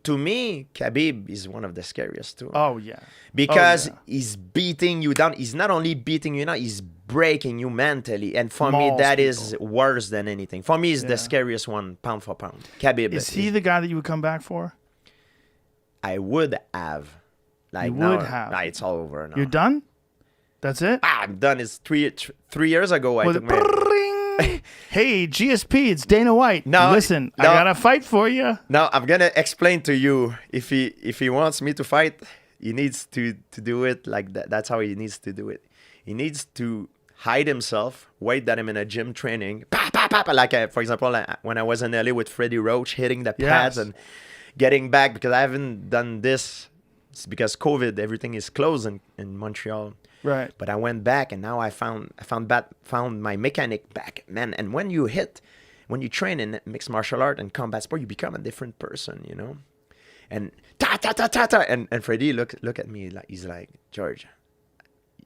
To me, Khabib is one of the scariest too. Oh yeah. Because he's beating you down. He's not only beating you down, he's breaking you mentally. And for me, that is worse than anything. For me, it's the scariest one, pound for pound. Khabib. Is he the guy that you would come back for? I would have. Like, you would have. Nah, it's all over now. You're done? That's it? I'm done. It's three years ago. I took my... Hey, GSP, it's Dana White. No, listen, I got to fight for you. No, I'm going to explain to you. If he wants me to fight, he needs to do it like that. That's how he needs to do it. He needs to hide himself, wait that I'm in a gym training. Like, for example, when I was in LA with Freddie Roach, hitting the pads and getting back, because I haven't done this. It's because COVID, everything is closed in Montreal. Right. But I went back, and now I found my mechanic back, man. And when you train in mixed martial art and combat sport, you become a different person, you know. And and Freddie look at me like he's like, George,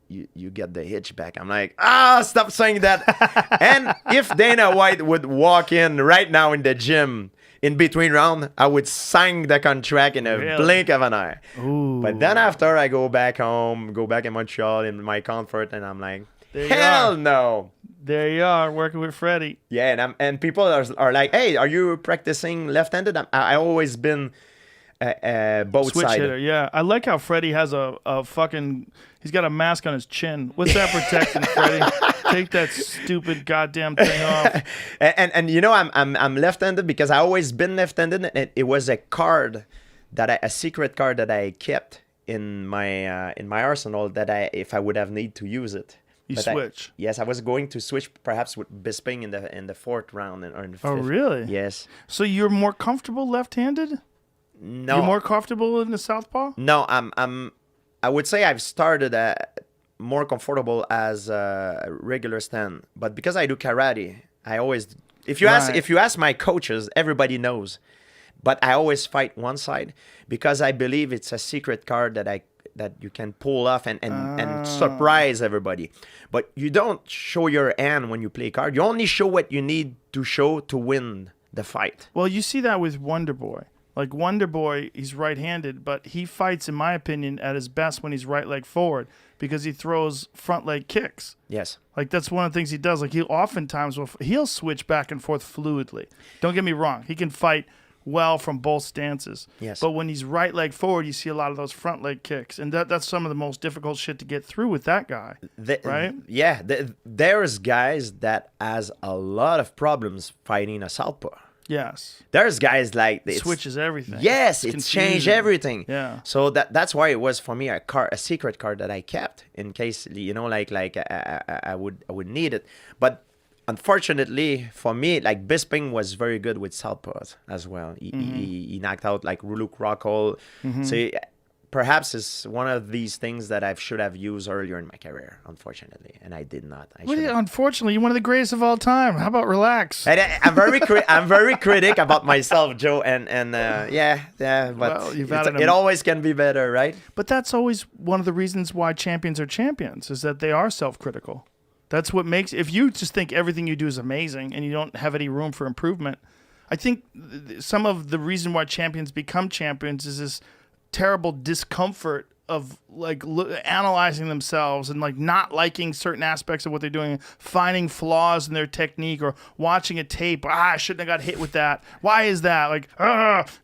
you get the hitch back. I'm like, stop saying that. And if Dana White would walk in right now in the gym in between round, I would sign the contract in a blink of an eye. Ooh. But then after I go back home, go back in Montreal in my comfort, and I'm like, hell no. There you are, working with Freddie. Yeah, and people are like, hey, are you practicing left-handed? I always been both Switch side hitter, yeah. I like how Freddie has a fucking, he's got a mask on his chin. What's that protecting, Freddie? Take that stupid goddamn thing off. And you know, I'm left-handed because I always been left-handed, and it was a card a secret card that I kept in my arsenal that if I would have need to use it. You switch. Yes, I was going to switch perhaps with Bisping in the fourth round or in the fifth. Oh, really? Yes. So you're more comfortable left-handed? No. You're more comfortable in the southpaw? No, I would say I've started more comfortable as a regular stand, but because I do karate, I always if you ask my coaches, everybody knows, but I always fight one side because I believe it's a secret card that you can pull off and surprise everybody. But you don't show your hand when you play card. You only show what you need to show to win the fight. Well, you see that with Wonder Boy. Like Wonder Boy, he's right-handed, but he fights, in my opinion, at his best when he's right leg forward because he throws front leg kicks. Yes. Like that's one of the things he does. Like he'll switch back and forth fluidly. Don't get me wrong. He can fight well from both stances. Yes. But when he's right leg forward, you see a lot of those front leg kicks. And that's some of the most difficult shit to get through with that guy. Right? Yeah. There's guys that has a lot of problems fighting a southpaw. Yes. There's guys like it switches everything. Yes, it changed everything. Yeah. So that's why it was for me a secret card that I kept in case I would need it. But unfortunately for me, like Bisping was very good with southpaws as well. He knocked out like Luke Rockhold. So perhaps it's one of these things that I should have used earlier in my career, unfortunately, and I did not. Unfortunately, you're one of the greatest of all time. How about relax? And I'm very critic about myself, Joe, and but it always can be better, right? But that's always one of the reasons why champions are champions, is that they are self-critical. That's what makes, if you just think everything you do is amazing and you don't have any room for improvement, I think some of the reason why champions become champions is this terrible discomfort of like analyzing themselves and like not liking certain aspects of what they're doing, finding flaws in their technique or watching a tape. I shouldn't have got hit with that. Why is that? Like,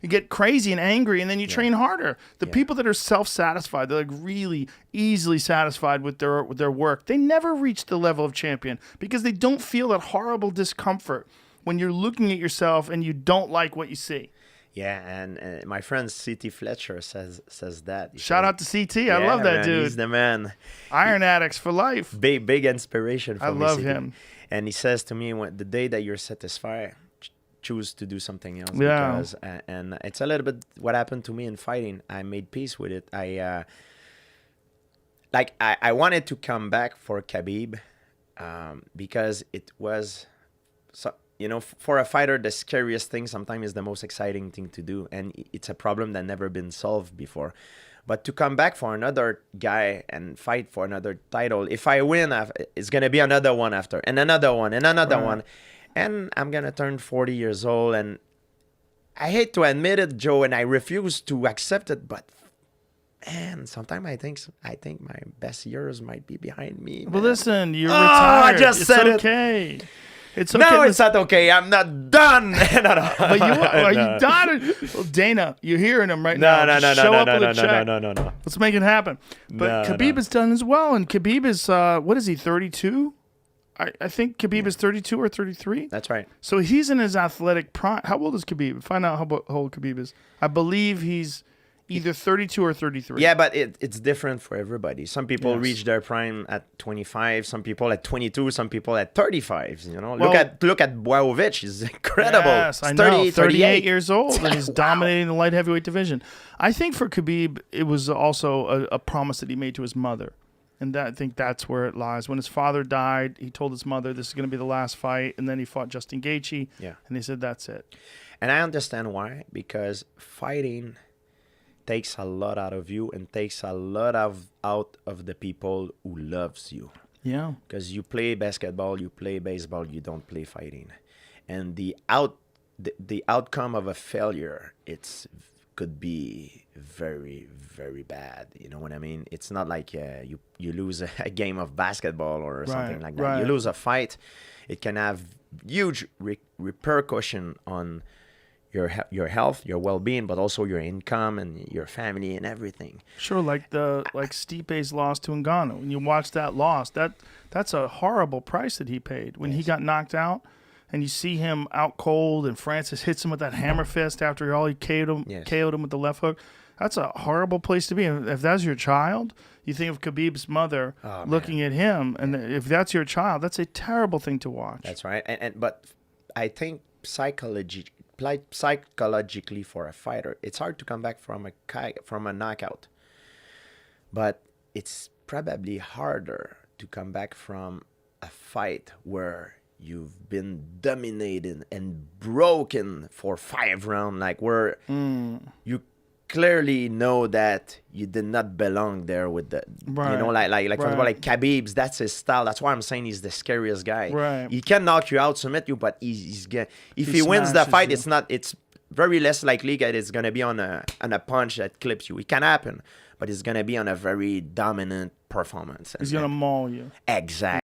you get crazy and angry and then you train harder. The people that are self-satisfied, they're like really easily satisfied with their work. They never reach the level of champion because they don't feel that horrible discomfort when you're looking at yourself and you don't like what you see. Yeah, and my friend C.T. Fletcher says that. Shout out to C.T. I love that man, dude. He's the man. Iron addicts for life. Big inspiration for me. I love him. And he says to me, the day that you're satisfied, choose to do something else. Yeah. Because, and it's a little bit what happened to me in fighting. I made peace with it. I wanted to come back for Khabib because it was... for a fighter, the scariest thing sometimes is the most exciting thing to do. And it's a problem that never been solved before. But to come back for another guy and fight for another title, if I win, it's going to be another one after, and another one, and another one. And I'm going to turn 40 years old. And I hate to admit it, Joe, and I refuse to accept it, but man, sometimes I think my best years might be behind me. Well, man. listen, you're I retired. just said it. It's okay. It's okay. No, it's not okay. I'm not done. No. But are you done? Well, Dana, you're hearing him right now. Just show up with a check. No. Let's make it happen. But Khabib is done as well, and Khabib is what is he? 32. I think Khabib is 32 or 33. That's right. So he's in his athletic prime. How old is Khabib? Find out how old Khabib is. I believe he's either 32 or 33. Yeah, but it's different for everybody. Some people Yes. reach their prime at 25, some people at 22, some people at 35. You know, Well, look at Bojovic. He's incredible. Yes, I He's know. 38 38 years old, and he's Wow. dominating the light heavyweight division. I think for Khabib, it was also a promise that he made to his mother. And I think that's where it lies. When his father died, he told his mother this is going to be the last fight, and then he fought Justin Gaethje, Yeah. and they said that's it. And I understand why, because fighting takes a lot out of you and takes a lot out of the people who loves you. Yeah. Because you play basketball, you play baseball, you don't play fighting. And the outcome of a failure, could be very, very bad. You know what I mean? It's not like you lose a game of basketball or something like that. right. You lose a fight, it can have huge repercussion on your health, your well-being, but also your income and your family and everything. Sure, like Stipe's loss to Ngannou. When you watch that loss, that's a horrible price that he paid. When he got knocked out, and you see him out cold, and Francis hits him with that hammer fist after he KO'd him with the left hook. That's a horrible place to be. And if that's your child, you think of Khabib's mother looking at him, and if that's your child, that's a terrible thing to watch. That's right. But I think psychologically for a fighter, it's hard to come back from a knockout. But it's probably harder to come back from a fight where you've been dominated and broken for 5 rounds, like where you clearly know that you did not belong there with the, you know, like for example, like Khabib's, that's his style. That's why I'm saying he's the scariest guy. Right. He can knock you out, submit you, but if he wins the fight, you. it's very less likely that it's gonna be on a punch that clips you. It can happen, but it's gonna be on a very dominant performance. He's going to maul you. Exactly.